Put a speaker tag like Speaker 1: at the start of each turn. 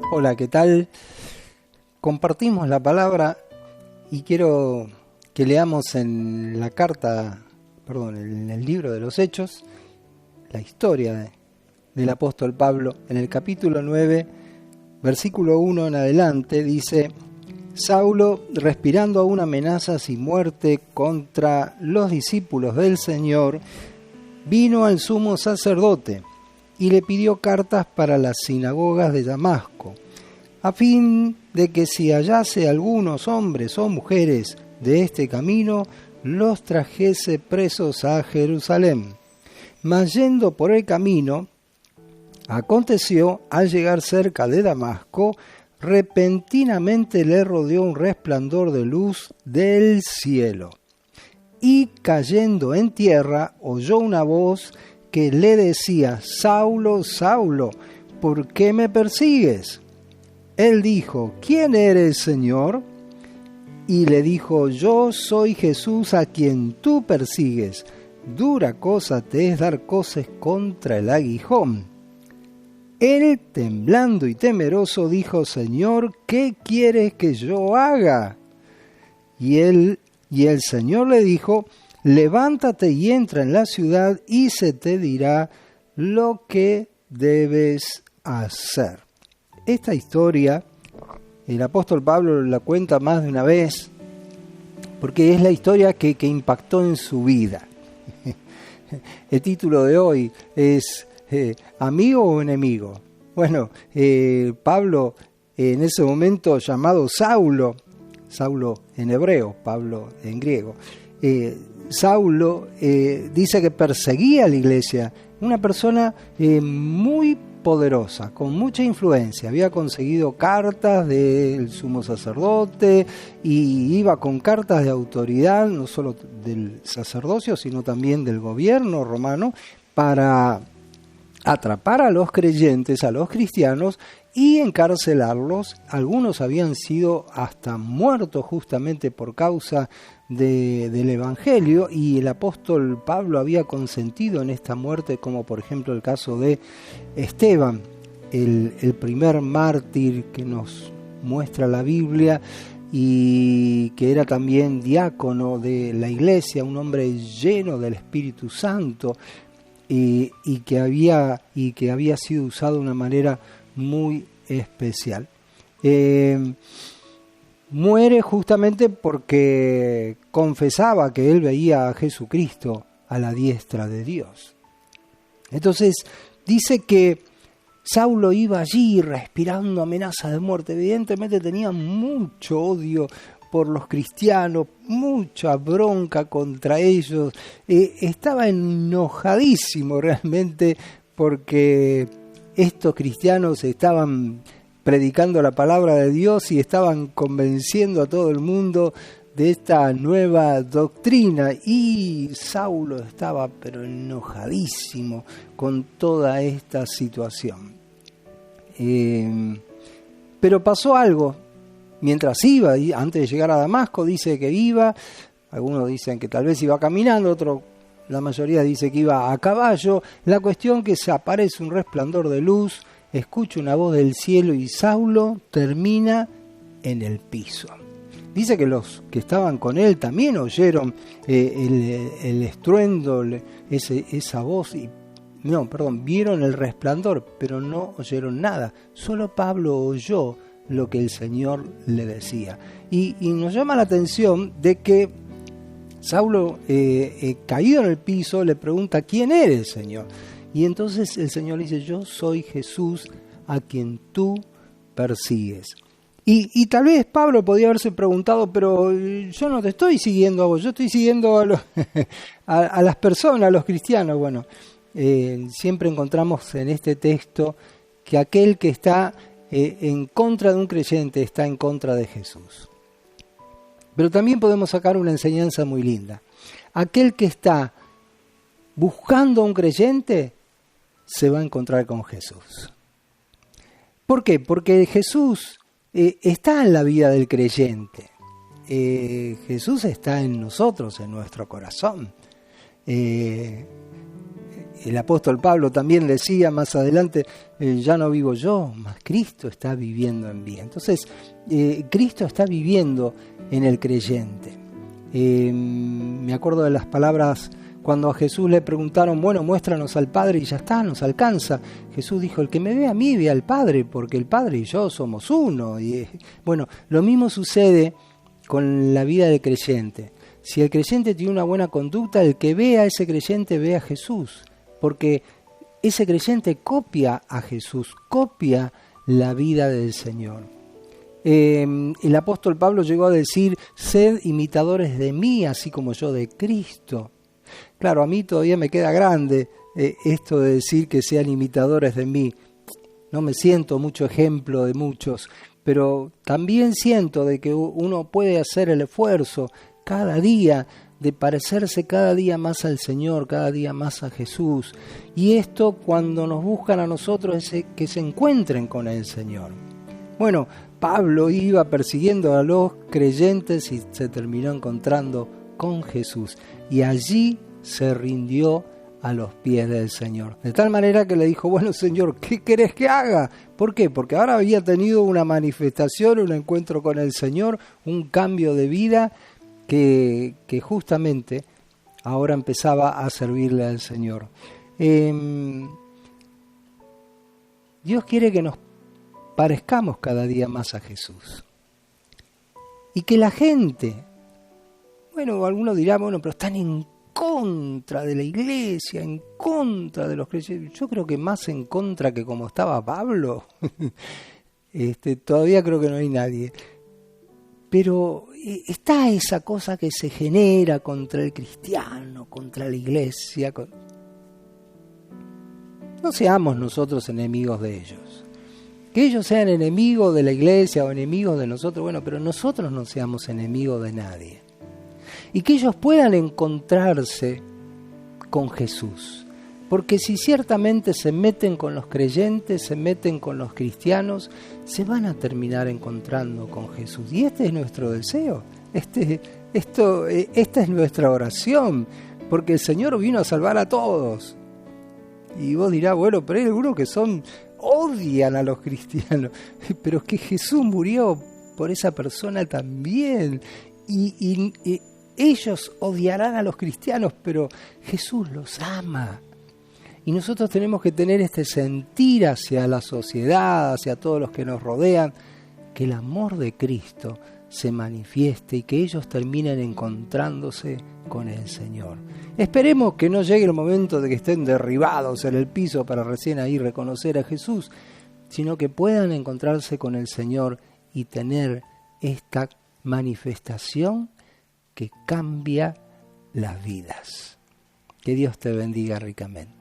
Speaker 1: Hola, ¿qué tal? Compartimos la palabra y quiero que leamos en en el libro de los Hechos, la historia del apóstol Pablo. En el capítulo 9, versículo 1 en adelante, dice: Saulo, respirando aún amenazas y muerte contra los discípulos del Señor, vino al sumo sacerdote y le pidió cartas para las sinagogas de Damasco, a fin de que si hallase algunos hombres o mujeres de este camino, los trajese presos a Jerusalén. Mas yendo por el camino, aconteció, al llegar cerca de Damasco, repentinamente le rodeó un resplandor de luz del cielo. Y cayendo en tierra, oyó una voz que le decía: Saulo, Saulo, ¿por qué me persigues? Él dijo: ¿Quién eres, Señor? Y le dijo: Yo soy Jesús a quien tú persigues. Dura cosa te es dar coces contra el aguijón. Él, temblando y temeroso, dijo: Señor, ¿qué quieres que yo haga? Y el Señor le dijo: levántate y entra en la ciudad y se te dirá lo que debes hacer. Esta historia el apóstol Pablo la cuenta más de una vez porque es la historia que impactó en su vida. El título de hoy es ¿amigo o enemigo? Bueno, Pablo en ese momento llamado Saulo en hebreo, Pablo en griego, Saulo dice que perseguía a la iglesia, una persona muy poderosa, con mucha influencia. Había conseguido cartas del sumo sacerdote y iba con cartas de autoridad, no solo del sacerdocio, sino también del gobierno romano, para atrapar a los creyentes, a los cristianos, y encarcelarlos. Algunos habían sido hasta muertos justamente por causa del Evangelio, y el apóstol Pablo había consentido en esta muerte, como por ejemplo el caso de Esteban, el primer mártir que nos muestra la Biblia, y que era también diácono de la iglesia, un hombre lleno del Espíritu Santo, y que había sido usado de una manera muy especial. Muere justamente porque confesaba que él veía a Jesucristo a la diestra de Dios. Entonces dice que Saulo iba allí respirando amenazas de muerte. Evidentemente tenía mucho odio por los cristianos, mucha bronca contra ellos. Estaba enojadísimo realmente porque estos cristianos estaban predicando la palabra de Dios y estaban convenciendo a todo el mundo de esta nueva doctrina, y Saulo estaba pero enojadísimo con toda esta situación. Pero pasó algo mientras iba, antes de llegar a Damasco. Dice que iba, algunos dicen que tal vez iba caminando, la mayoría dice que iba a caballo. La cuestión que se aparece un resplandor de luz, escucha una voz del cielo y Saulo termina en el piso. Dice que los que estaban con él también oyeron el estruendo, esa voz, vieron el resplandor, pero no oyeron nada. Solo Pablo oyó lo que el Señor le decía. Y nos llama la atención de que Saulo, caído en el piso, le pregunta: ¿quién eres, Señor? Y entonces el Señor dice: yo soy Jesús a quien tú persigues. Y tal vez Pablo podía haberse preguntado: pero yo no te estoy siguiendo a vos, yo estoy siguiendo a las personas, a los cristianos. Bueno, siempre encontramos en este texto que aquel que está en contra de un creyente está en contra de Jesús. Pero también podemos sacar una enseñanza muy linda. Aquel que está buscando a un creyente se va a encontrar con Jesús. ¿Por qué? Porque Jesús está en la vida del creyente. Jesús está en nosotros, en nuestro corazón. el apóstol Pablo también decía más adelante, ya no vivo yo, mas Cristo está viviendo en mí. Entonces, Cristo está viviendo en el creyente. Me acuerdo de las palabras cuando a Jesús le preguntaron, bueno, muéstranos al Padre y ya está, nos alcanza. Jesús dijo, el que me ve a mí ve al Padre, porque el Padre y yo somos uno. Y bueno, lo mismo sucede con la vida del creyente. Si el creyente tiene una buena conducta, el que ve a ese creyente ve a Jesús, porque ese creyente copia a Jesús, copia la vida del Señor. El apóstol Pablo llegó a decir, sed imitadores de mí, así como yo de Cristo. Claro, a mí todavía me queda grande esto de decir que sean imitadores de mí. No me siento mucho ejemplo de muchos, pero también siento de que uno puede hacer el esfuerzo cada día de parecerse cada día más al Señor, cada día más a Jesús. Y esto cuando nos buscan a nosotros es que se encuentren con el Señor. Bueno, Pablo iba persiguiendo a los creyentes y se terminó encontrando con Jesús. Y allí se rindió a los pies del Señor. De tal manera que le dijo, bueno Señor, ¿qué querés que haga? ¿Por qué? Porque ahora había tenido una manifestación, un encuentro con el Señor, un cambio de vida que justamente ahora empezaba a servirle al Señor. Dios quiere que nos parezcamos cada día más a Jesús. Y que la gente, bueno, algunos dirán, bueno, pero están en contra de la iglesia, en contra de los creyentes. Yo creo que más en contra que como estaba Pablo. Todavía creo que no hay nadie. Pero está esa cosa que se genera contra el cristiano, contra la iglesia. No seamos nosotros enemigos de ellos. Que ellos sean enemigos de la iglesia o enemigos de nosotros, bueno, pero nosotros no seamos enemigos de nadie. Y que ellos puedan encontrarse con Jesús. Porque si ciertamente se meten con los creyentes, se meten con los cristianos, se van a terminar encontrando con Jesús. Y este es nuestro deseo, esta es nuestra oración, porque el Señor vino a salvar a todos. Y vos dirás, bueno, pero hay algunos que odian a los cristianos, pero es que Jesús murió por esa persona también. Y ellos odiarán a los cristianos, pero Jesús los ama. Y nosotros tenemos que tener este sentir hacia la sociedad, hacia todos los que nos rodean, que el amor de Cristo se manifieste y que ellos terminen encontrándose con el Señor. Esperemos que no llegue el momento de que estén derribados en el piso para recién ahí reconocer a Jesús, sino que puedan encontrarse con el Señor y tener esta manifestación que cambia las vidas. Que Dios te bendiga ricamente.